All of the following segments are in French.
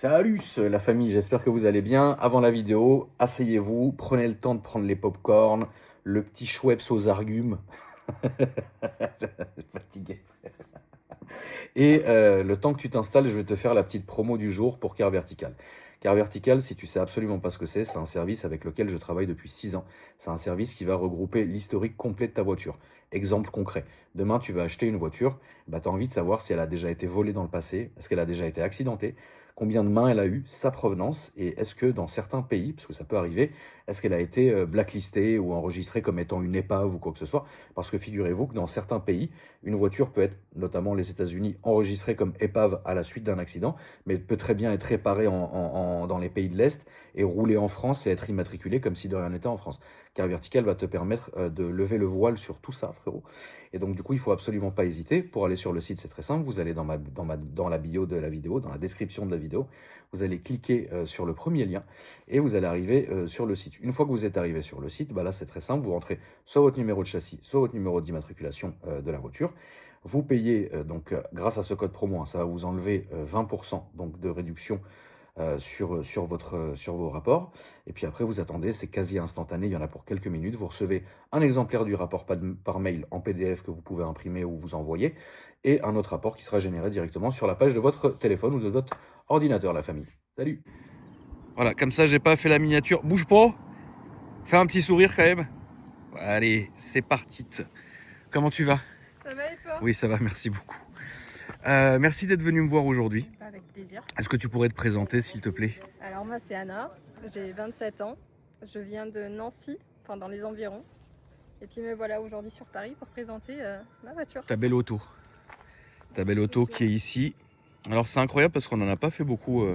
Salut la famille, j'espère que vous allez bien. Avant la vidéo, asseyez-vous, prenez le temps de prendre les pop-corn, le petit Schweppes aux argumes. Fatigué. Et le temps que tu t'installes, je vais te faire la petite promo du jour pour Car Vertical. Car Vertical, si tu sais absolument pas ce que c'est un service avec lequel je travaille depuis 6 ans. C'est un service qui va regrouper l'historique complet de ta voiture. Exemple concret, demain tu vas acheter une voiture, bah, tu as envie de savoir si elle a déjà été volée dans le passé, est-ce qu'elle a déjà été accidentée, combien de mains elle a eu, sa provenance, et est-ce que dans certains pays, parce que ça peut arriver, est-ce qu'elle a été blacklistée ou enregistrée comme étant une épave ou quoi que ce soit. Parce que figurez-vous que dans certains pays, une voiture peut être, notamment les États-Unis, enregistrée comme épave à la suite d'un accident, mais peut très bien être réparée dans les pays de l'Est et rouler en France et être immatriculée comme si de rien n'était en France. Car Vertical va te permettre de lever le voile sur tout ça, frérot. Et donc, du coup, il ne faut absolument pas hésiter. Pour aller sur le site, c'est très simple. Vous allez dans la bio de la vidéo, dans la description de la vidéo. Vous allez cliquer sur le premier lien et vous allez arriver sur le site. Une fois que vous êtes arrivé sur le site, bah là, c'est très simple. Vous rentrez soit votre numéro de châssis, soit votre numéro d'immatriculation de la voiture. Vous payez, grâce à ce code promo, hein, ça va vous enlever 20% donc, de réduction sur vos rapports. Et puis après, vous attendez, c'est quasi instantané, il y en a pour quelques minutes. Vous recevez un exemplaire du rapport par mail en PDF que vous pouvez imprimer ou vous envoyer, et un autre rapport qui sera généré directement sur la page de votre téléphone ou de votre ordinateur, la famille. Salut. Voilà, comme ça, j'ai pas fait la miniature. Bouge pas. Fais un petit sourire quand même. Allez, c'est parti. Comment tu vas? Ça va et toi? Oui, ça va, merci beaucoup. Merci d'être venu me voir aujourd'hui. Avec plaisir. Est-ce que tu pourrais te présenter, s'il te plaît? Alors moi c'est Anna, j'ai 27 ans, je viens de Nancy, enfin dans les environs. Et puis me voilà aujourd'hui sur Paris pour présenter ma voiture. Ta belle auto. Ta belle auto qui est ici. Alors c'est incroyable parce qu'on n'en a pas fait beaucoup.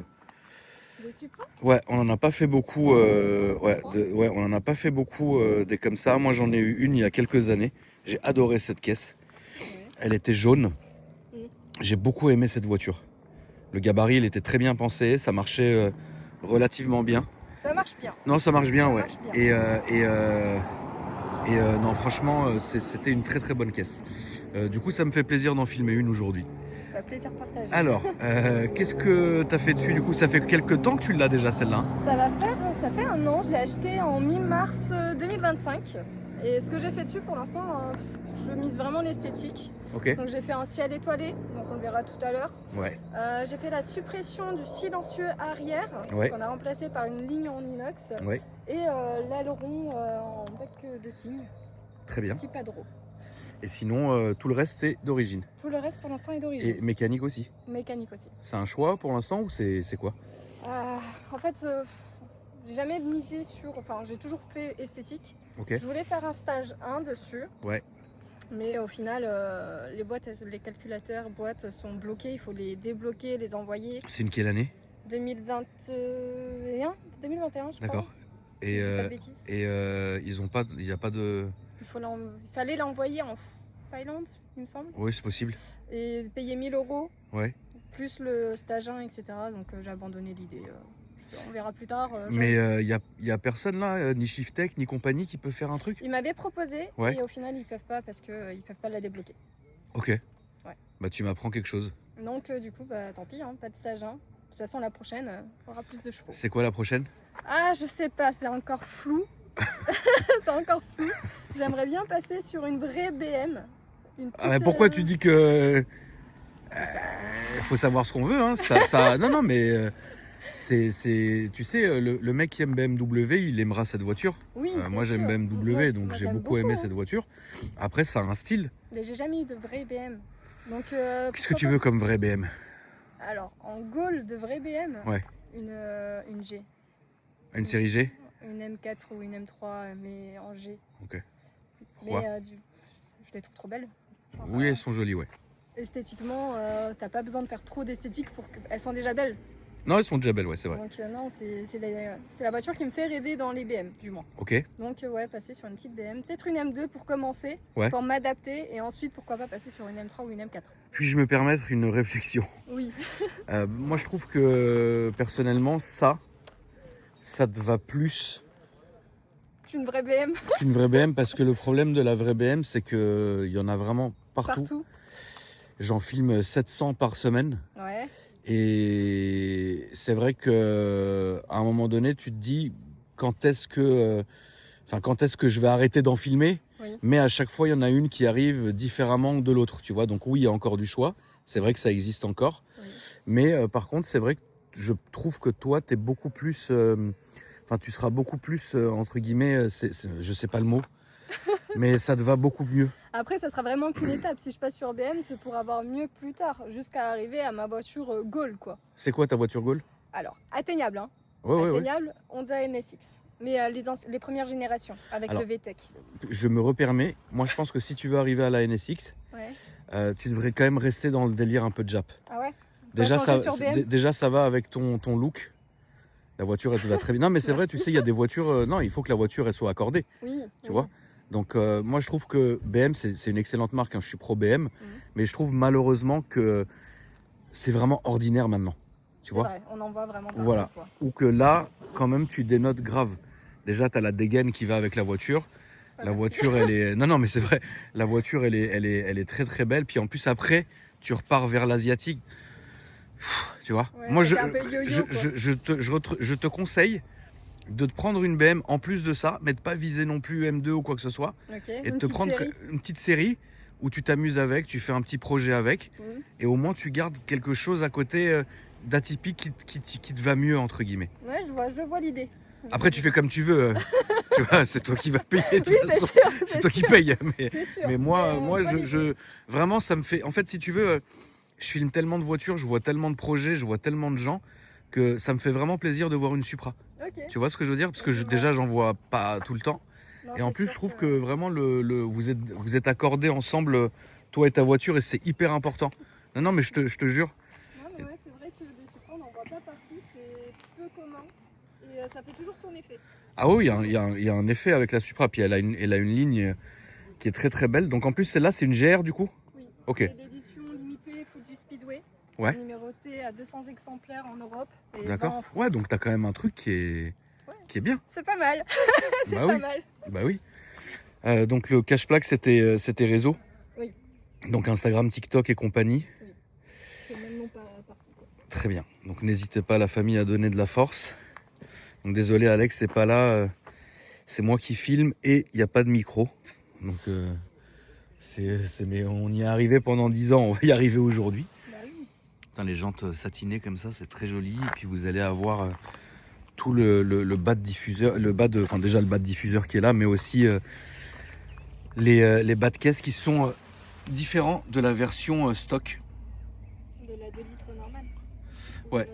Des Supra? Ouais, on n'en a pas fait beaucoup. On en a pas fait beaucoup des comme ça. Moi j'en ai eu une il y a quelques années. J'ai adoré cette caisse. Ouais. Elle était jaune. Mm. J'ai beaucoup aimé cette voiture. Le gabarit, il était très bien pensé. Ça marchait relativement bien. Ça marche bien. Non, ça marche bien, Ça ouais. marche bien. Non, franchement, c'était une très très bonne caisse. Du coup, ça me fait plaisir d'en filmer une aujourd'hui. Plaisir partagé. Alors, qu'est-ce que tu as fait dessus? Du coup, ça fait quelques temps que tu l'as déjà, celle-là, hein? Ça fait un an, je l'ai acheté en mi-mars 2025. Et ce que j'ai fait dessus pour l'instant, je mise vraiment l'esthétique. Ok. Donc j'ai fait un ciel étoilé, donc on le verra tout à l'heure. Ouais. J'ai fait la suppression du silencieux arrière, Ouais. qu'on a remplacé par une ligne en inox. Ouais. Et l'aileron en bec de cygne, Très bien. petit padreau. Et sinon, tout le reste, c'est d'origine. Tout le reste pour l'instant est Et d'origine. mécanique aussi. Mécanique aussi. C'est un choix pour l'instant ou c'est quoi? En fait, j'ai jamais misé sur... Enfin, j'ai toujours fait esthétique. Ok. Je voulais faire un stage 1 dessus. Ouais. Mais au final, les boîtes, les calculateurs, boîtes sont bloqués. Il faut les débloquer, les envoyer. C'est une quelle année? 2021 je crois. D'accord. Si je dis pas de bêtises. Ils ont pas, il n'y a pas de. Il fallait l'envoyer en Finlande, il me semble. Oui, c'est possible. Et payer 1000 €, Ouais. plus le stage 1, etc. Donc j'ai abandonné l'idée. On verra plus tard. Mais il y a personne là, ni Shiftech, ni compagnie qui peut faire un truc? Ils m'avaient proposé, Ouais. et au final ils peuvent pas parce qu'ils peuvent pas la débloquer. Ok. Ouais. Bah tu m'apprends quelque chose. Donc du coup, bah, tant pis, hein, pas de stage 1. De toute façon, la prochaine, on aura plus de chevaux. C'est quoi la prochaine? Ah, je sais pas, c'est encore flou. C'est encore flou. J'aimerais bien passer sur une vraie BM. Une petite, Mais pourquoi tu dis que. Faut savoir ce qu'on veut, hein. Non, mais. Tu sais, le mec qui aime BMW, il aimera cette voiture. Oui, c'est moi j'aime sûr. BMW, donc Moi, j'ai j'aime beaucoup aimé hein. cette voiture. Après, ça a un style. Mais j'ai jamais eu de vraie BM. Donc, Qu'est-ce que tu veux comme vrai BM? Alors, en Gaule de vraie BM, Ouais. une G. Une série G? Une M4 ou une M3, mais en G. Ok. Pourquoi? Mais je les trouve trop belles. Genre, Oui, elles sont jolies, ouais. esthétiquement, t'as pas besoin de faire trop d'esthétique pour qu'elles sont déjà belles. Non, elles sont déjà belles, ouais, c'est vrai. Donc non, c'est la voiture qui me fait rêver dans les BM, du moins. Ok. Donc ouais, passer sur une petite BM, peut-être une M2 pour commencer, Ouais. pour m'adapter, et ensuite pourquoi pas passer sur une M3 ou une M4. Puis-je me permettre une réflexion? Oui. Moi, je trouve que personnellement, ça te va plus Une vraie BM qu'une vraie BM, parce que le problème de la vraie BM, c'est qu'il y en a vraiment partout. partout. J'en filme 700 par semaine. Ouais. Et c'est vrai qu'à un moment donné, tu te dis quand est-ce que, quand est-ce que je vais arrêter d'en filmer? Oui. Mais à chaque fois, il y en a une qui arrive différemment de l'autre, tu vois. Donc oui, il y a encore du choix. C'est vrai que ça existe encore. Oui. Mais par contre, c'est vrai que je trouve que toi, t'es beaucoup plus... tu seras beaucoup plus, entre guillemets, je sais pas le mot, mais ça te va beaucoup mieux. Après, ça sera vraiment qu'une étape. Si je passe sur BM, c'est pour avoir mieux plus tard, jusqu'à arriver à ma voiture goal, quoi. C'est quoi ta voiture Goal? Alors, atteignable, hein. Ouais. Atteignable, Honda NSX. Mais les premières générations, avec Alors, le VTEC. Je me repermets. Moi, je pense que si tu veux arriver à la NSX, Ouais. tu devrais quand même rester dans le délire un peu de Jap. Ah ouais? Déjà, changer sur BM? déjà, ça va avec ton look. La voiture, elle te va très bien. Non, mais c'est vrai, tu sais, il y a des voitures... non, il faut que la voiture, elle soit accordée. Oui. Tu vois? Donc, moi, je trouve que BM, c'est une excellente marque. Hein. Je suis pro BM. Mais je trouve malheureusement que c'est vraiment ordinaire maintenant. Tu vois? Vrai, on en voit vraiment partout, voilà. quoi. Ou que là, quand même, tu dénotes grave. Déjà, tu as la dégaine qui va avec la voiture. La voiture, elle est... Non, mais c'est vrai. La voiture, elle est très, très belle. Puis en plus, après, tu repars vers l'asiatique. Tu vois? Ouais, Moi, un peu yo-yo, je te conseille de te prendre une BM en plus de ça, mais de pas viser non plus M2 ou quoi que ce soit. Okay. Et de te prendre une petite série où tu t'amuses avec, tu fais un petit projet avec. Et au moins, tu gardes quelque chose à côté d'atypique qui te va mieux, entre guillemets. Ouais, je vois l'idée. Après, tu fais comme tu veux. Tu vois, c'est toi qui vas payer. De toute façon. C'est toi qui payes. Mais moi, vraiment, ça me fait... En fait, si tu veux, je filme tellement de voitures, je vois tellement de projets, je vois tellement de gens que ça me fait vraiment plaisir de voir une Supra. Okay. Tu vois ce que je veux dire? Parce que déjà, j'en vois pas tout le temps. Non, et en plus, je trouve que vraiment, vous êtes accordés ensemble, toi et ta voiture, et c'est hyper important. Non, mais je te jure. Non, mais ouais, c'est vrai que des Supra, on n'en voit pas partout, c'est peu commun. Et ça fait toujours son effet. Ah oui, il y a un effet avec la Supra. Puis elle a une ligne qui est très très belle. Donc en plus, celle-là, c'est une GR du coup? Oui. Ok. C'est l'édition limitée Fuji Speedway. Ouais. Numérotée à 200 exemplaires en Europe. D'accord. Ouais, donc t'as quand même un truc qui est bien. C'est pas mal. C'est bah pas oui. mal. Bah oui. Donc le cash plaque, c'était réseau. Oui. Donc Instagram, TikTok et compagnie. Oui. C'est même non pas partout, quoi. Très bien. Donc n'hésitez pas, la famille, à donner de la force. Donc désolé Alex, c'est pas là. C'est moi qui filme et il n'y a pas de micro. Donc mais on y est arrivé pendant 10 ans, on va y arriver aujourd'hui. Bah oui. Putain, les jantes satinées comme ça, c'est très joli. Et puis vous allez avoir tout le bas de diffuseur, déjà le bas de diffuseur qui est là, mais aussi les bas de caisse qui sont différents de la version stock. De la 2 litres normale. Ouais.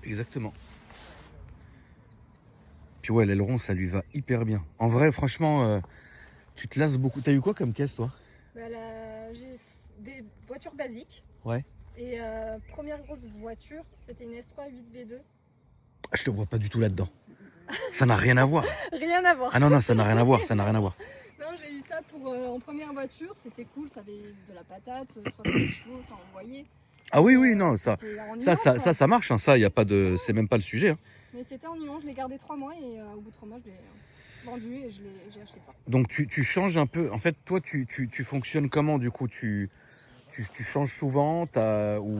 Exactement. Puis ouais, l'aileron, ça lui va hyper bien. En vrai, franchement, tu te lasses beaucoup. T'as eu quoi comme caisse, toi? J'ai des voitures basiques. Ouais. Et première grosse voiture, c'était une S3 8V2. Je te vois pas du tout là-dedans. Ça n'a rien à voir. Rien à voir. Ah non, ça n'a rien à voir, ça n'a rien à voir. Non, j'ai eu ça en première voiture, c'était cool, ça avait de la patate, 300 chevaux, ça envoyait. Ah oui, non, ça marche, hein, ça, y a pas de, c'est même pas le sujet. Hein. Mais c'était ennuyant, je l'ai gardé 3 mois et au bout de 3 mois, je l'ai vendu et j'ai acheté ça. Donc tu changes un peu, en fait, toi, tu fonctionnes comment du coup? Tu changes souvent ou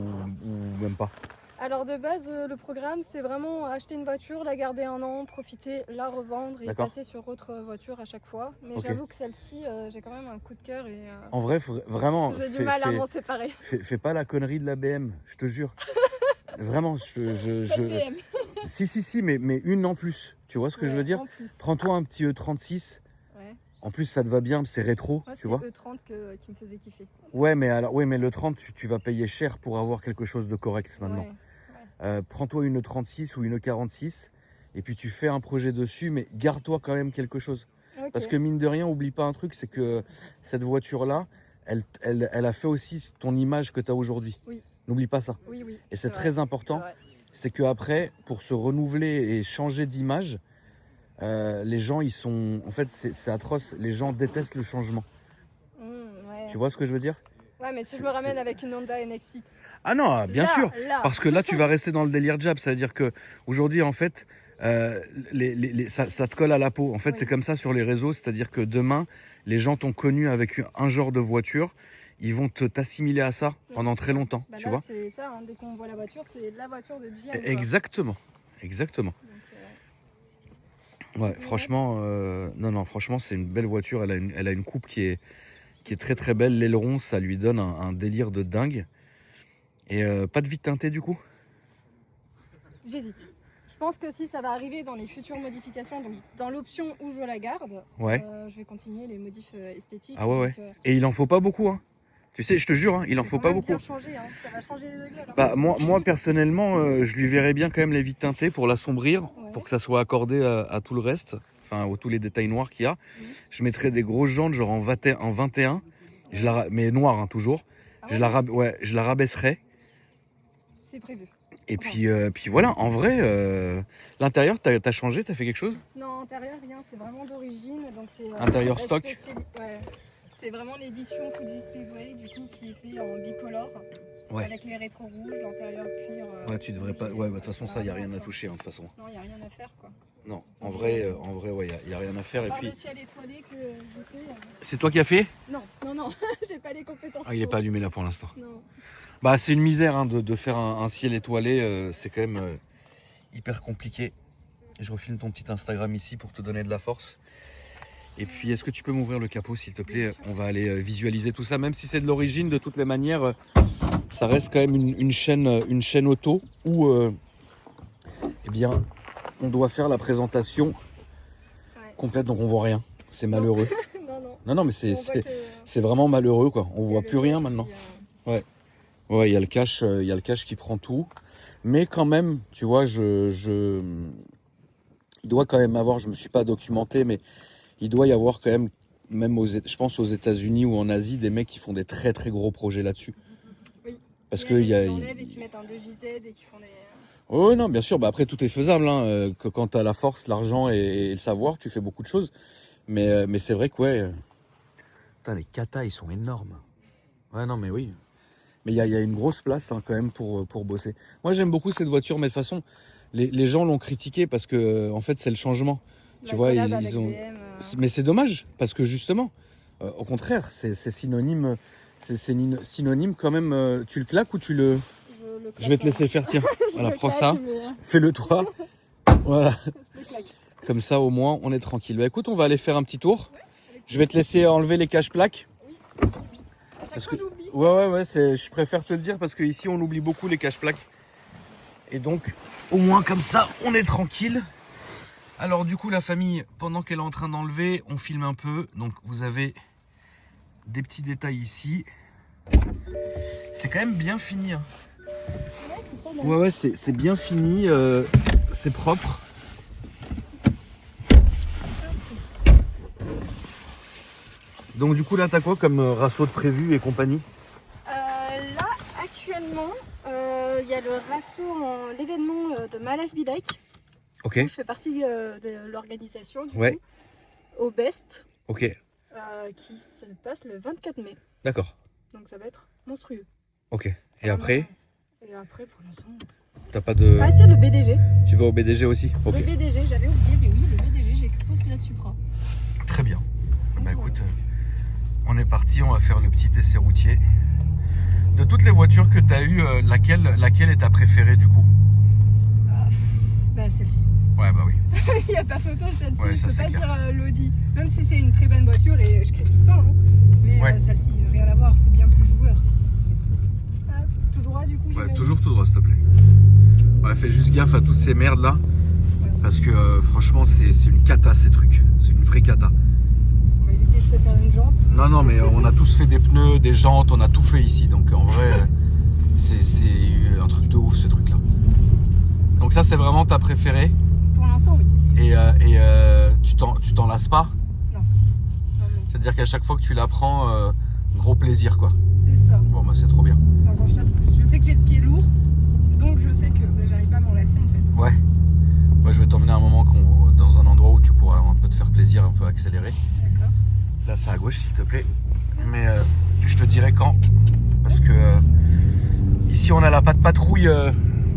même pas? Alors de base, le programme, c'est vraiment acheter une voiture, la garder 1 an, profiter, la revendre et passer sur autre voiture à chaque fois. Mais j'avoue que celle-ci, j'ai quand même un coup de cœur. En vrai, vraiment... J'ai du mal à m'en séparer. Fais pas la connerie de la BM, je te jure. Vraiment, BM. Si, mais une en plus. Tu vois ce que je veux dire? Prends-toi un petit E36. Ouais. En plus, ça te va bien, c'est rétro, tu vois. C'est E30 qui me faisait kiffer. Ouais, mais le 30, tu vas payer cher pour avoir quelque chose de correct maintenant. Ouais. Prends-toi une E36 ou une E46 et puis tu fais un projet dessus, mais garde-toi quand même quelque chose. Okay. Parce que mine de rien, oublie pas un truc, c'est que cette voiture-là, elle a fait aussi ton image que tu as aujourd'hui. Oui. N'oublie pas ça. Oui. Et c'est très important. C'est qu'après, pour se renouveler et changer d'image, les gens, ils sont... En fait, c'est atroce. Les gens détestent le changement. Ouais. Tu vois ce que je veux dire? Ouais, mais si je me ramène avec une Honda NSX... Ah non, bien sûr. Parce que là, tu vas rester dans le délire Jab. C'est-à-dire qu'aujourd'hui, en fait, ça te colle à la peau. En fait, c'est comme ça sur les réseaux. C'est-à-dire que demain, les gens t'ont connu avec un genre de voiture. ils vont t'assimiler à ça pendant très longtemps, tu vois. C'est ça, hein, dès qu'on voit la voiture, c'est la voiture de GM. Exactement. Donc, ouais, franchement, non, franchement, c'est une belle voiture. Elle a une coupe qui est très très belle. L'aileron, ça lui donne un délire de dingue. Et pas de vitre teintée du coup? J'hésite. Je pense que si ça va arriver dans les futures modifications, donc dans l'option où je la garde, je vais continuer les modifs esthétiques. Ah ouais. Et il en faut pas beaucoup, hein. Tu sais, je te jure, hein, il en faut pas beaucoup. Changer, hein. Ça va changer de gueule. Hein. Bah, moi personnellement, je lui verrais bien quand même les vitres teintées pour l'assombrir, pour que ça soit accordé à tout le reste, enfin tous les détails noirs qu'il y a. Je mettrais des grosses jantes genre en 21, mais noir hein, toujours. Je la rabaisserais. C'est prévu. Et puis voilà, en vrai, l'intérieur, t'as changé, t'as fait quelque chose? Non, intérieur, rien, c'est vraiment d'origine. Intérieur stock. Ouais. C'est vraiment l'édition Fuji Speedway, du coup, qui est fait en bicolore. Ouais. Avec les rétros rouges, l'intérieur cuir. Ouais, tu devrais pas. Ouais, de toute façon, ça, il n'y a rien à toucher, hein, de toute façon. Non, il n'y a rien à faire, quoi. Non, en vrai, ouais, il n'y a rien à faire. À part et puis... le ciel étoilé que je fais. C'est toi qui as fait? Non, j'ai pas les compétences. Ah, il n'est pas allumé là pour l'instant. Non. Bah, c'est une misère hein, de faire un ciel étoilé, c'est quand même hyper compliqué. Je refilme ton petit Instagram ici pour te donner de la force. Et puis, est-ce que tu peux m'ouvrir le capot, s'il te plaît? On va aller visualiser tout ça, même si c'est de l'origine, de toutes les manières, ça reste quand même une chaîne auto où, eh bien, on doit faire la présentation complète, donc on voit rien. C'est malheureux. non, mais c'est vraiment malheureux, quoi. On voit plus rien maintenant. Ouais, il y a le cache qui prend tout, mais quand même, tu vois, il doit quand même avoir, je me suis pas documenté, mais il doit y avoir quand même je pense aux États-Unis ou en Asie, des mecs qui font des très très gros projets là-dessus. Oui. Parce que qui enlèvent et qui mettent un 2JZ et qui font des. Oui, non, bien sûr. Bah après, tout est faisable. Hein. Quand tu as la force, l'argent et le savoir, tu fais beaucoup de choses. Mais c'est vrai que ouais. Putain, les katas, ils sont énormes. Ouais, non, mais oui. Mais il y a une grosse place hein, quand même pour bosser. Moi, j'aime beaucoup cette voiture, mais de toute façon, les gens l'ont critiqué parce que en fait, c'est le changement. Tu vois, ils ont. BM, Mais c'est dommage parce que justement, au contraire, c'est synonyme. C'est synonyme quand même. Tu le claques ou tu le. Je vais te laisser faire, tiens. Voilà, prends ça. Fais-le toi. Voilà. Comme ça, au moins, on est tranquille. Bah écoute, on va aller faire un petit tour. Je vais te laisser enlever les cache-plaques. Oui. Parce que j'oublie. Ouais, je préfère te le dire parce qu'ici, on oublie beaucoup les cache-plaques. Et donc, au moins, comme ça, on est tranquille. Alors, du coup, la famille, pendant qu'elle est en train d'enlever, on filme un peu. Donc, vous avez des petits détails ici. C'est quand même bien fini. Hein. Ouais, c'est bien fini, c'est propre. Donc du coup là t'as quoi comme ratio de prévu et compagnie? Là actuellement il y a le ratio l'événement de My Life Be Like. Ok. Je fais partie de l'organisation du coup, au Best. Ok. Qui se passe le 24 mai. D'accord. Donc ça va être monstrueux. Ok. Et après? Et après, pour l'instant. T'as pas de. Ah, c'est le BDG. Tu vas au BDG aussi? Okay. Le BDG, j'avais oublié, mais oui, le BDG, j'expose la Supra. Très bien. Bah écoute, on est parti, on va faire le petit essai routier. De toutes les voitures que t'as eues, laquelle est ta préférée du coup? Bah celle-ci. Ouais, bah oui. Il n'y a pas photo celle-ci, ouais, je peux pas dire l'Audi. Même si c'est une très bonne voiture et je critique pas, hein. Mais celle-ci, rien à voir, c'est bien plus joueur. Tout droit du coup. Ouais, toujours tout droit s'il te plaît. Ouais, fais juste gaffe à toutes ces merdes là. Parce que franchement c'est une cata ces trucs. C'est une vraie cata. On va éviter de se faire une jante. Non mais on a tous fait des pneus, des jantes, on a tout fait ici. Donc en vrai c'est un truc de ouf ce truc là. Donc ça c'est vraiment ta préférée? Pour l'instant oui. Et tu t'en lasses pas? Non. C'est-à-dire qu'à chaque fois que tu la prends, gros plaisir quoi. C'est ça. Bon bah c'est trop bien. Quand je sais que j'ai le pied lourd, donc je sais que j'arrive pas à m'en lasser en fait. Ouais. Moi je vais t'emmener un moment dans un endroit où tu pourras un peu te faire plaisir, un peu accélérer. D'accord. Là c'est à gauche s'il te plaît. Mais je te dirai quand. Parce que ici on a la patte patrouille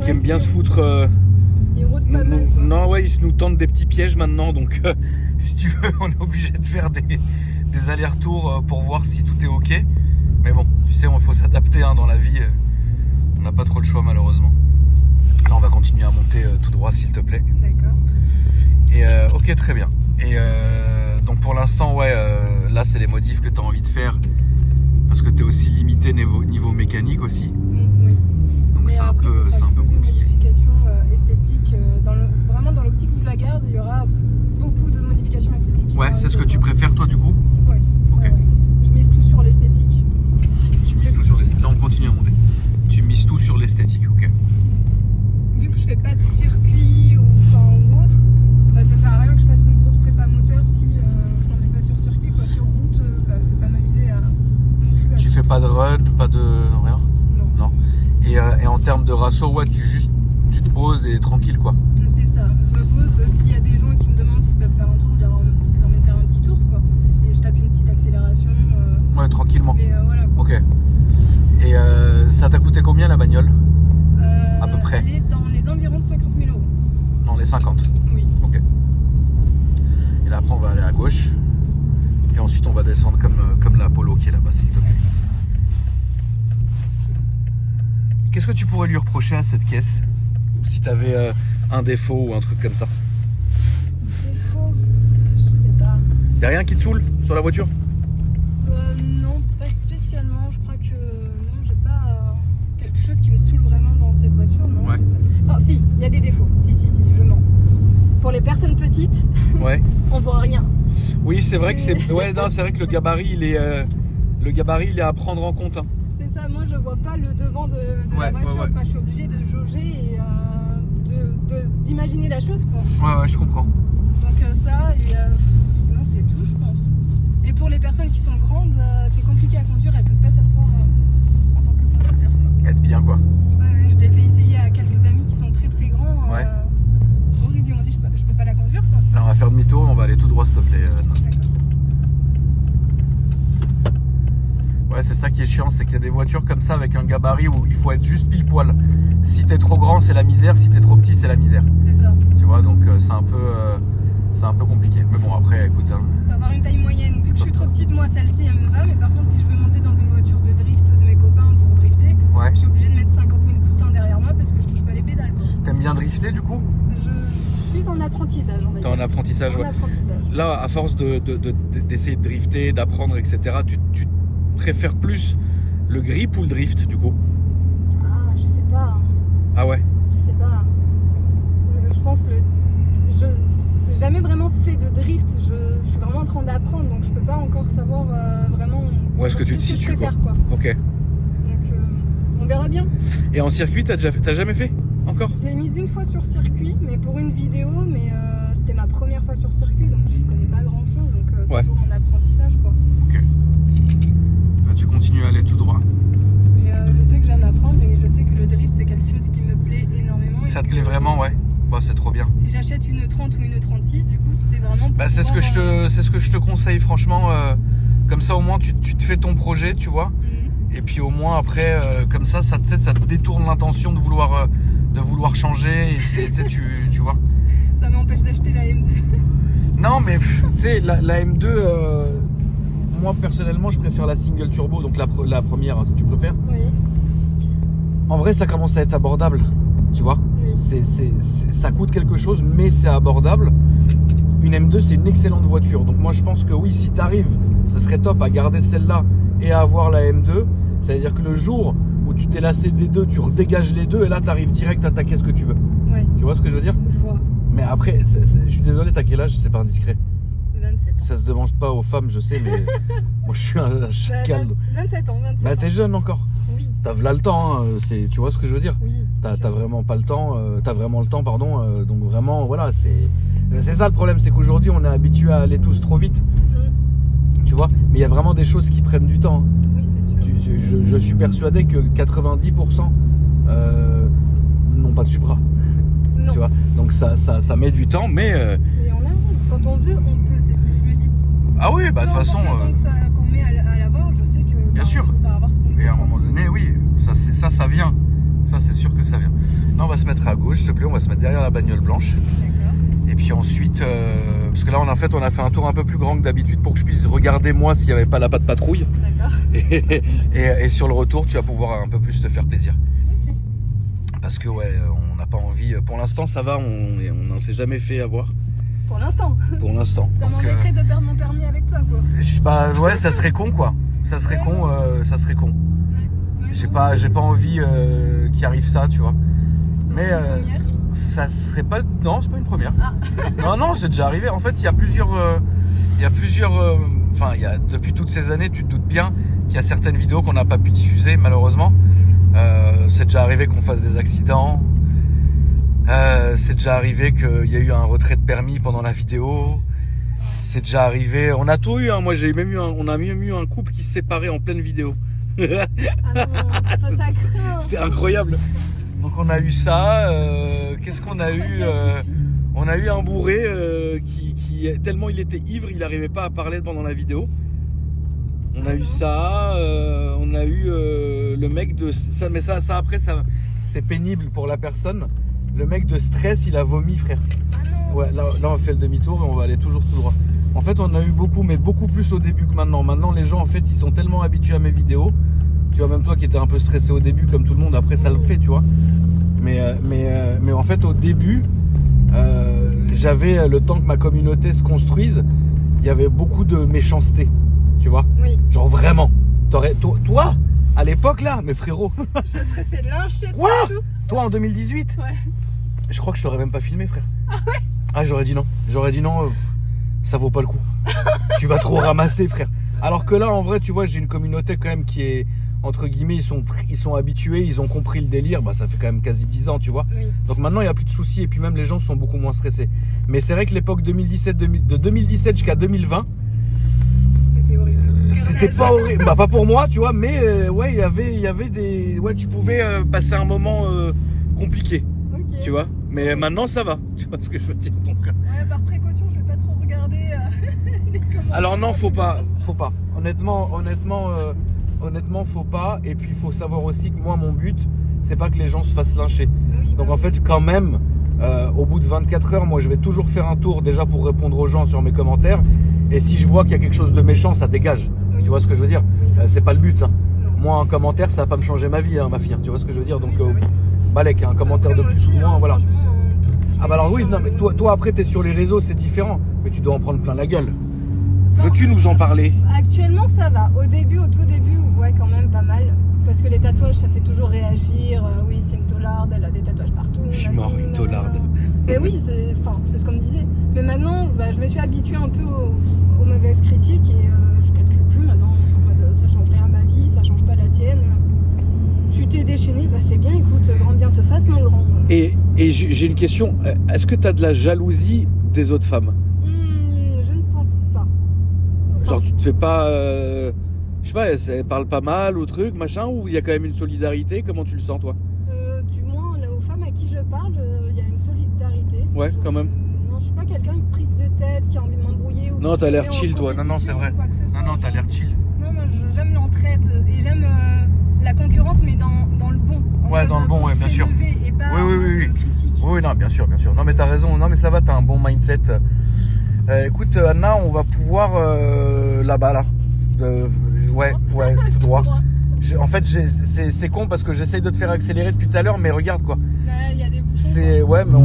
qui aime bien se foutre. Non ouais, ils nous tentent des petits pièges maintenant. Donc si tu veux on est obligé de faire des allers-retours pour voir si tout est ok. Mais bon, tu sais, il faut s'adapter hein, dans la vie. On n'a pas trop le choix malheureusement. Là, on va continuer à monter tout droit, s'il te plaît. D'accord. Et ok, très bien. Et donc pour l'instant, ouais, là, c'est les modifs que tu as envie de faire. Parce que tu es aussi limité niveau mécanique aussi. Oui. Donc c'est un peu compliqué. Modifications esthétiques. Vraiment dans l'optique où je la garde, il y aura beaucoup de modifications esthétiques. Ouais, c'est ce que tu préfères toi du coup? Ouais. Ok. Ouais. Je mise tout sur l'esthétique. Tu mises tout sur l'esthétique. Là, on continue à monter. Tu mises tout sur l'esthétique, ok. Vu que je fais pas de circuit ou autre, bah, ça sert à rien que je fasse une grosse prépa moteur si je n'en mets pas sur circuit, quoi. Sur route, bah, je vais pas m'amuser à non plus à Tu fais pas de run, pas de rien? Non. Et en termes de rasso, ouais, tu te poses et tranquille quoi. C'est ça. Je me pose. S'il y a des gens qui me demandent s'ils peuvent faire un tour, je les emmène faire un petit tour, quoi. Et je tape une petite accélération. Ouais, tranquillement. Mais voilà, quoi. Ok. Et ça t'a coûté combien la bagnole? À peu près. Elle est dans les environs de 50 000 €. Dans les 50. Oui. Ok. Et là après on va aller à gauche. Et ensuite on va descendre comme la Polo qui est là-bas, s'il te plaît. Qu'est-ce que tu pourrais lui reprocher à cette caisse? Si tu avais un défaut ou un truc comme ça? Défaut, je sais pas. Y'a rien qui te saoule sur la voiture? Non, pas spécialement. Je crois que non, j'ai pas quelque chose qui me saoule vraiment dans cette voiture. Non. Ouais. Enfin, si, il y a des défauts. Si, je mens. Pour les personnes petites, Ouais. on voit rien. Oui, c'est vrai que c'est. Ouais, non, c'est vrai que le gabarit, il est à prendre en compte. Hein. C'est ça. Moi, je vois pas le devant de la voiture. Ouais. Quoi. Je suis obligée de jauger et d'imaginer la chose, quoi. Ouais, je comprends. Donc ça, et sinon c'est tout, je pense. Et pour les personnes qui sont grandes, c'est compliqué à conduire, elles peuvent pas s'asseoir en tant que conducteur. Être bien quoi. Ouais, je l'ai fait essayer à quelques amis qui sont très très grands. Ouais. Horrible, ils m'ont dit je peux pas la conduire, quoi. Alors on va faire demi-tour, on va aller tout droit s'il te plaît. Ouais, c'est ça qui est chiant, c'est qu'il y a des voitures comme ça avec un gabarit où il faut être juste pile poil. Si t'es trop grand, c'est la misère, si t'es trop petit, c'est la misère. C'est ça. Tu vois, donc c'est un peu compliqué. Mais bon, après, écoute. Hein. Faut avoir une taille moyenne. Vu que je suis trop petite, moi celle-ci elle me va, mais par contre, si je veux monter dans une voiture de drift de mes copains pour drifter, Ouais. je suis obligée de mettre 50 000 coussins derrière moi parce que je touche pas les pédales, quoi. T'aimes bien drifter du coup? Je suis en apprentissage, on va T'es dire. en apprentissage, ouais. Là, à force d'essayer de drifter, d'apprendre, etc., tu préfères plus le grip ou le drift du coup? Ah, je sais pas. Ah ouais? Je sais pas. Je pense je n'ai jamais vraiment fait de drift. Je suis vraiment en train d'apprendre, donc je peux pas encore savoir vraiment Où est-ce que tu te situes, quoi. Ok. Donc on verra bien. Et en circuit, t'as jamais fait encore? Je l'ai mise une fois sur circuit, mais pour une vidéo, mais c'était ma première fois sur circuit, donc je connais pas grand chose, donc Ouais. toujours en apprentissage, quoi. Ok. Bah, tu continues à aller tout droit. Mais je sais que j'aime apprendre et je sais que le drift c'est quelque chose qui me plaît énormément. Ça te plaît vraiment, ouais? Bah, c'est trop bien. Si j'achète une 30 ou une 36, du coup c'était vraiment pour Bah, c'est ce que je te conseille, franchement. Comme ça, au moins, tu te fais ton projet, tu vois. Et puis au moins après, comme ça te détourne l'intention de vouloir changer. Et tu vois. Ça m'empêche d'acheter la M2. Non, mais tu sais, la M2, moi personnellement, je préfère la single turbo, donc la première, hein, si tu préfères. Oui. En vrai, ça commence à être abordable, tu vois. Oui. Ça coûte quelque chose, mais c'est abordable. Une M2, c'est une excellente voiture. Donc moi, je pense que oui, si tu arrives, ce serait top à garder celle-là et à avoir la M2. C'est-à-dire que le jour où tu t'es lassé des deux, tu redégages les deux et là, tu arrives direct à attaquer ce que tu veux. Oui. Tu vois ce que je veux dire? Je vois. Mais après, je suis désolé, t'as quel âge? C'est pas indiscret. 27 ans. Ça se demande pas aux femmes, je sais, mais moi je suis un chacal. 27 ans, 27 Bah ans. t'es jeune encore. Oui. T'as là le temps, hein, tu vois ce que je veux dire? Oui. T'as vraiment pas le temps, t'as vraiment le temps, pardon. Donc vraiment, voilà, c'est ça le problème, c'est qu'aujourd'hui on est habitué à aller tous trop vite. Tu vois? Mais il y a vraiment des choses qui prennent du temps. Oui, c'est sûr. Je suis persuadé que 90% n'ont pas de Supra. Non. Tu vois? Donc ça met du temps, mais. Mais on arrive. Quand on veut, on peut. C'est ce que je me dis. Ah oui, bah de toute façon. Qu'on met à l'avoir, je sais que. Bien sûr. On peut avoir ce qu'on veut. Et à un moment donné, oui, ça vient. Ça, c'est sûr que ça vient. Là, on va se mettre à gauche, s'il te plaît. On va se mettre derrière la bagnole blanche. D'accord. Et puis ensuite, Parce que là, on a fait un tour un peu plus grand que d'habitude pour que je puisse regarder moi s'il n'y avait pas la patte patrouille. D'accord. Et sur le retour, tu vas pouvoir un peu plus te faire plaisir. Ok. Parce que ouais, on n'a pas envie. Pour l'instant, ça va, on n'en s'est jamais fait avoir. Pour l'instant. Pour l'instant. Ça Donc, m'embêterait de perdre mon permis avec toi, quoi. bah ouais, ça serait con quoi. Ça serait con, ça serait con. Ouais, J'ai pas envie qu'il arrive ça, tu vois. Mais c'est une première. ça serait pas. Non, c'est pas une première. Ah. Non, c'est déjà arrivé. En fait, il y a plusieurs. Enfin, depuis toutes ces années, tu te doutes bien qu'il y a certaines vidéos qu'on n'a pas pu diffuser, malheureusement. C'est déjà arrivé qu'on fasse des accidents. C'est déjà arrivé qu'il y a eu un retrait de permis pendant la vidéo. C'est déjà arrivé. On a tout eu. Hein. Moi, on a même eu un couple qui se séparait en pleine vidéo. Ah non, ça craint. C'est incroyable. Donc on a eu ça. Qu'est-ce qu'on a eu On a eu un bourré qui tellement il était ivre, il n'arrivait pas à parler pendant la vidéo. On a eu ça. On a eu le mec de ça, mais ça après ça c'est pénible pour la personne. Le mec de stress, il a vomi, frère. Ah non, Ouais, là on fait le demi-tour et on va aller toujours tout droit. En fait, on a eu beaucoup, mais beaucoup plus au début que maintenant. Maintenant, les gens, en fait, ils sont tellement habitués à mes vidéos. Tu vois, même toi qui étais un peu stressé au début, comme tout le monde, après ça le fait, tu vois. Mais en fait, au début, j'avais le temps que ma communauté se construise, il y avait beaucoup de méchanceté, tu vois. Oui, Genre vraiment. Toi, à l'époque là, mais frérot, je me serais fait lyncher de Quoi partout. toi en 2018, Ouais. je crois que je t'aurais même pas filmé, frère. Ah, j'aurais dit non. Ça vaut pas le coup. Tu vas trop ramasser, frère. Alors que là, en vrai, tu vois, j'ai une communauté quand même qui est, entre guillemets, ils sont habitués, ils ont compris le délire. Bah, ça fait quand même quasi 10 ans, tu vois. Oui. Donc maintenant, il n'y a plus de soucis et puis même les gens sont beaucoup moins stressés. Mais c'est vrai que l'époque de 2017 jusqu'à 2020, C'était horrible. c'était pas horrible. Bah, pas pour moi, tu vois, mais ouais, il y avait des. Ouais, tu pouvais passer un moment compliqué, Ok. tu vois. Mais maintenant, ça va. Tu vois ce que je veux dire. Donc, Ouais, par précaution, je vais pas trop regarder les commentaires. alors non, faut pas. Honnêtement, faut pas. Et puis, il faut savoir aussi que moi, mon but, c'est pas que les gens se fassent lyncher. Oui, Donc bah en fait, quand même, au bout de 24 heures, moi, je vais toujours faire un tour déjà pour répondre aux gens sur mes commentaires. Et si je vois qu'il y a quelque chose de méchant, ça dégage. oui. Tu vois ce que je veux dire? Oui. C'est pas le but. Hein. Non. Moi, un commentaire, ça va pas me changer ma vie, hein, ma fille. Hein. Tu vois ce que je veux dire? Donc, Oui, bah oui. balèque, un commentaire Après, de moi plus aussi, ou moins, hein, voilà. franchement, Ah bah alors oui, non, mais toi après, t'es sur les réseaux, c'est différent. Mais tu dois en prendre plein la gueule. Veux-tu nous en parler? Actuellement, ça va. Au tout début, ouais, quand même pas mal. Parce que les tatouages, ça fait toujours réagir. Oui, c'est une taularde, elle a des tatouages partout. Je suis mort, une taularde. Mais oui, c'est ce qu'on me disait. Mais maintenant, bah, je me suis habituée un peu aux mauvaises critiques et je calcule plus maintenant. En mode, ça change rien à ma vie, ça change pas la tienne. Tu t'es déchaîné, bah c'est bien, écoute, grand bien te fasse, mon grand. Et j'ai une question. Est-ce que t'as de la jalousie des autres femmes? Je ne pense pas. Genre tu te fais pas, je sais pas, elle parle pas mal ou truc, machin, ou il y a quand même une solidarité? Comment tu le sens toi? Du moins, là, aux femmes à qui je parle, il y a une solidarité. Ouais, quand même. Non, je suis pas quelqu'un qui prise de tête, qui a envie de m'embrouiller. Ou Non, qui t'as se l'air met en chill, toi. Non, non, c'est compétition vrai. ou quoi que ce soit. Non, t'as l'air chill. Non, moi j'aime l'entraide et j'aime la concurrence, mais dans le bon. En Ouais, mode dans le bon, ouais, bien sûr. s'élever et pas Oui, oui, en mode oui. critique. Oui, non, bien sûr, bien sûr. Non, mais t'as raison. Non, mais ça va, t'as un bon mindset. Écoute, Anna, on va pouvoir là-bas, là. Ouais, tout droit. En fait, c'est con parce que j'essaye de te faire accélérer depuis tout à l'heure, mais regarde quoi. Là, il y a des bouchons. C'est ouais, mais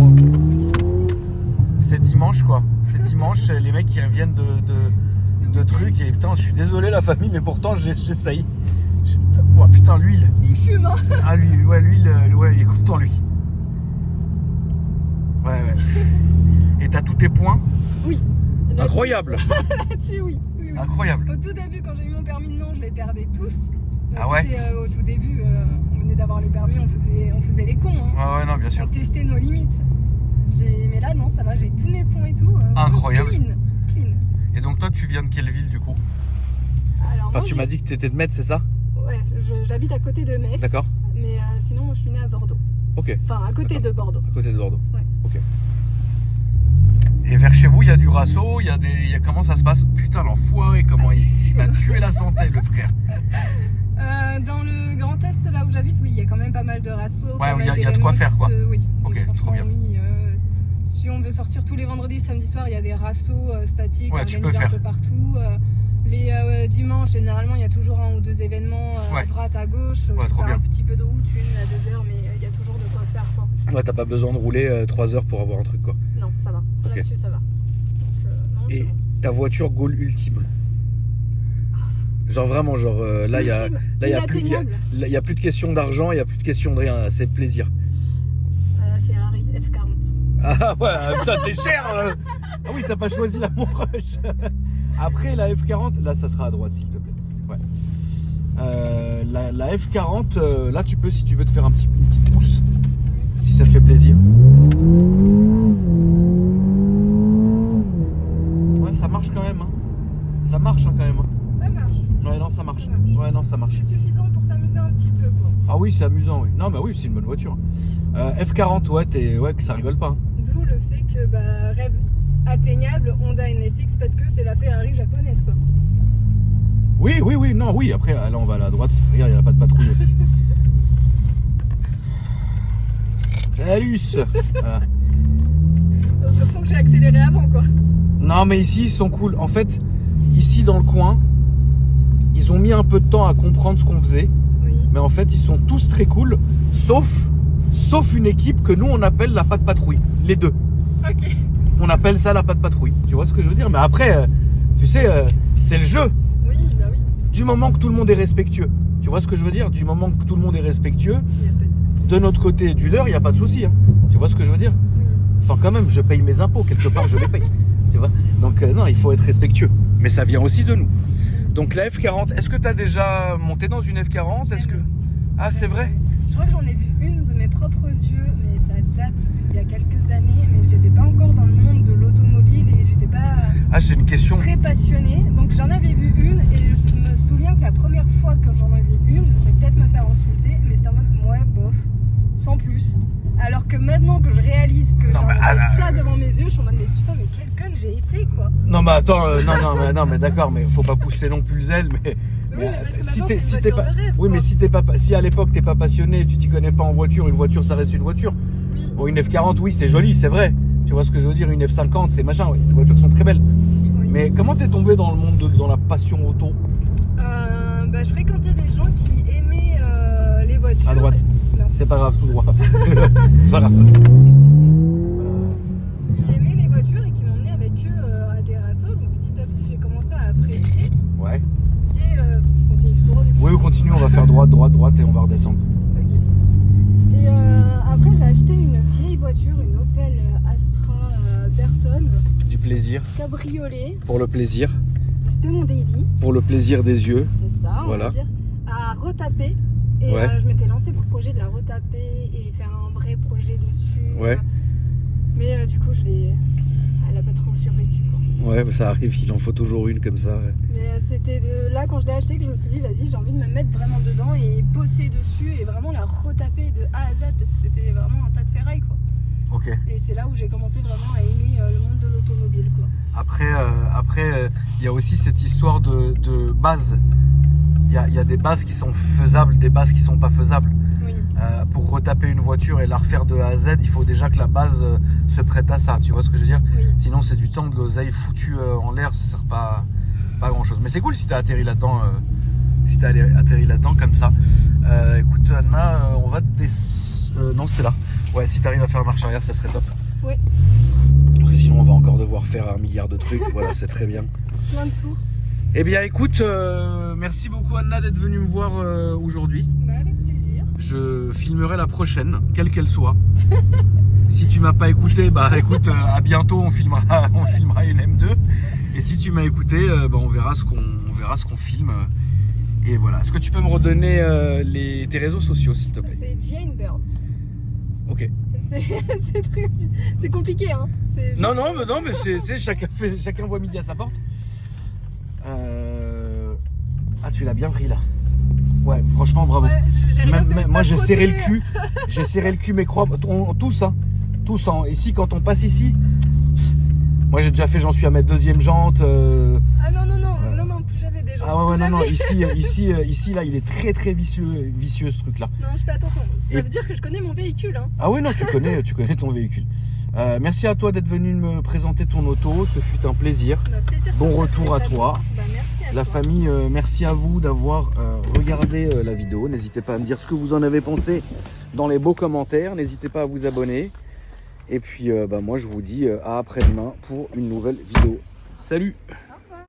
c'est dimanche quoi. C'est dimanche, les mecs qui reviennent de trucs et putain, je suis désolé la famille, mais pourtant j'essaye. Oh, putain, l'huile. Il fume, hein. Ah lui, ouais, l'huile, ouais, il est content lui. Ouais. Et t'as tous tes points? Oui. Là-dessus- Incroyable. Là-dessus, oui. Oui. Incroyable. Au tout début, quand j'ai eu mon permis de non, je les perdais tous. Ah ouais. C'était au tout début, on venait d'avoir les permis, on faisait les cons. Hein. Ouais, non, bien sûr. On testait nos limites. Mais là, non, ça va, j'ai tous mes points et tout. Incroyable. Clean. Et donc toi, tu viens de quelle ville du coup? Alors, Enfin, moi, tu m'as dit que tu étais de Metz, c'est ça? Ouais, j'habite à côté de Metz. D'accord. Mais sinon, moi, je suis née à Bordeaux. Ok. Enfin, à côté de Bordeaux. À côté de Bordeaux. Ouais. Ok. Et vers chez vous, il y a du rasso, comment ça se passe? Putain, l'enfoiré, comment il m'a tué la santé, le frère. Dans le Grand Est, là où j'habite, oui, il y a quand même pas mal de rassos. Ouais, pas il y a mal de quoi d'événements faire, qui quoi. Oui. Ok, Et trop franchement, bien. oui, Si on veut sortir tous les vendredis, samedi soir, il y a des rassos statiques Ouais, tu peux organisés un faire. peu partout. Les dimanches, généralement, il y a toujours 1 ou 2 événements Ouais. à droite, à gauche. Ouais, Tu trop fais bien. un petit peu de route, 1 à 2 heures, mais il y a toujours de quoi faire, quoi. Ouais, t'as pas besoin de rouler 3 heures pour avoir un truc, quoi. Non, ça va. Ok. Là-dessus, ça va. Donc, non, Et c'est bon. ta voiture goal ultime. Genre vraiment, genre là, il y a. Ultime, Là, il y a plus, inatteignable. il y a plus de question d'argent, il y a plus de question de rien, là, c'est le plaisir. Ferrari F40. Ah ouais, putain, t'es cher Ah oui, t'as pas choisi la Rush. Après, la F40, là, ça sera à droite, s'il te plaît. Ouais. La F40, là, tu peux, si tu veux te faire une petite pousse, si ça te fait plaisir. Ouais, ça marche quand même. Hein. Ça marche hein, quand même. Hein. Ça marche. Ouais, non, ça marche. Ça marche. Ouais, non, ça marche. C'est suffisant pour s'amuser un petit peu, quoi. Ah oui, c'est amusant, oui. Non, bah oui, c'est une bonne voiture. F40, ouais, que ça rigole pas. Hein. D'où le fait que, rêve atteignable, Honda NSX, parce que c'est la Ferrari japonaise, quoi. Oui, non, oui, après, là, on va à la droite. Regarde, il n'y a pas de patrouille aussi. Salut. Voilà. Heureusement que j'ai accéléré avant, quoi. Non, mais ici, ils sont cool. En fait, ici, dans le coin, ils ont mis un peu de temps à comprendre ce qu'on faisait. Oui. Mais en fait, ils sont tous très cool, sauf une équipe que nous, on appelle la patte patrouille. Les deux. Ok. On appelle ça la patte patrouille. Tu vois ce que je veux dire? Mais après, tu sais, c'est le jeu. Oui, bah oui. Du moment que tout le monde est respectueux. Tu vois ce que je veux dire? Du moment que tout le monde est respectueux, Il n'y a pas de souci. de notre côté et du leur, il n'y a pas de souci. Hein. Tu vois ce que je veux dire? Oui. Enfin, quand même, je paye mes impôts. Quelque part, je les paye. Tu vois? Donc, non, il faut être respectueux. Mais ça vient aussi de nous. Donc, la F40, est-ce que tu as déjà monté dans une F40? Est-ce que... Ah, c'est vrai? Je crois que j'en ai vu une de mes propres yeux, mais ça date d'il y a quelques années. Mais j'étais pas encore dans le monde de l'automobile et j'étais pas Ah, c'est une question. très passionnée. Donc j'en avais vu une et je me souviens que la première fois que j'en avais une, je vais peut-être me faire insulter, mais c'était en mode ouais, bof, sans plus. Alors que maintenant que je réalise que Non, j'en mais, avais ça devant mes yeux, je suis en mode mais putain, mais quel con j'ai été, quoi. Non, mais attends, non, mais d'accord, mais faut pas pousser non plus le zèle. Mais, Oui, mais parce que si maintenant, t'es c'est une si t'es voiture pas, de rêve, oui, quoi. mais si à l'époque t'es pas passionné, tu t'y connais pas en voiture, une voiture ça reste une voiture. Oui. Bon, une F40, oui, c'est joli, c'est vrai. Tu vois ce que je veux dire? Une F50, c'est machin. Oui, les voitures sont très belles. Oui. Mais comment t'es tombé dans le monde dans la passion auto? Je fréquentais des gens qui aimaient les voitures. À droite. Non. C'est pas grave, tout droit. C'est pas grave. Qui aimaient les voitures et qui m'emmenaient avec eux à des rassos. Donc petit à petit, j'ai commencé à apprécier. Ouais. Et je continue tout droit du coup. Oui, on continue, on va faire droite et on va redescendre. Ok. Et après, j'ai acheté une vieille voiture, une Opel Astra Berton, Du plaisir. cabriolet. Pour le plaisir. C'était mon daily, Pour le plaisir des yeux. c'est ça, on Voilà. va dire. À retaper. Et Ouais. je m'étais lancée pour le projet de la retaper et faire un vrai projet dessus. Ouais. Mais du coup, elle a pas trop survécu, quoi. Ouais, bah, ça arrive, il en faut toujours une comme ça. Ouais. Mais c'était de là, quand je l'ai acheté, que je me suis dit, vas-y, j'ai envie de me mettre vraiment dedans et bosser dessus et vraiment la retaper de A à Z parce que c'était vraiment un tas de ferraille, quoi. Ok. Et c'est là où j'ai commencé vraiment à aimer le monde de l'automobile, quoi. Après, il y a aussi cette histoire de base. Il y a des bases qui sont faisables, des bases qui sont pas faisables. Oui. Pour retaper une voiture et la refaire de A à Z, il faut déjà que la base se prête à ça. Tu vois ce que je veux dire? Oui. Sinon, c'est du temps de l'oseille foutu en l'air, ça sert pas grand chose. Mais c'est cool si t'as atterri là-dedans. Si t'as atterri là-dedans comme ça. Écoute, Anna, on va non, c'était là. Ouais, si t'arrives à faire marche arrière, ça serait top. Oui. Parce que sinon, on va encore devoir faire 1 milliard de trucs. Voilà, c'est très bien. Plein de tours. Eh bien, écoute, merci beaucoup, Anna, d'être venue me voir aujourd'hui. Bah, avec plaisir. Je filmerai la prochaine, quelle qu'elle soit. Si tu m'as pas écouté, bah écoute, à bientôt, on filmera une M2. Et si tu m'as écouté, bah, on verra ce qu'on filme. Et voilà. Est-ce que tu peux me redonner tes réseaux sociaux, s'il te plaît? C'est Jane Bird. Ok. C'est compliqué, hein. Non, mais c'est chacun voit midi à sa porte. Ah, tu l'as bien pris là. Ouais, franchement, bravo. Ouais, j'ai rien fait, Moi, pas j'ai serré le frotté. cul. J'ai serré le cul, mais crois, tous, hein. Tous, hein. Ici, quand on passe ici, moi, j'ai déjà fait, j'en suis à ma 2e jante. Ah non, plus jamais des gens. Ah ouais, Plus non, jamais. ici, là, il est très, très vicieux ce truc-là. Non, je fais attention. Ça Et- veut dire que je connais mon véhicule, hein. Ah oui, non, tu connais ton véhicule. Merci à toi d'être venu me présenter ton auto, ce fut un plaisir. Plaisir. Bon retour à toi. Merci à La toi. famille, merci à vous d'avoir regardé la vidéo. N'hésitez pas à me dire ce que vous en avez pensé dans les beaux commentaires. N'hésitez pas à vous abonner. Et puis moi je vous dis à après-demain pour une nouvelle vidéo. Salut!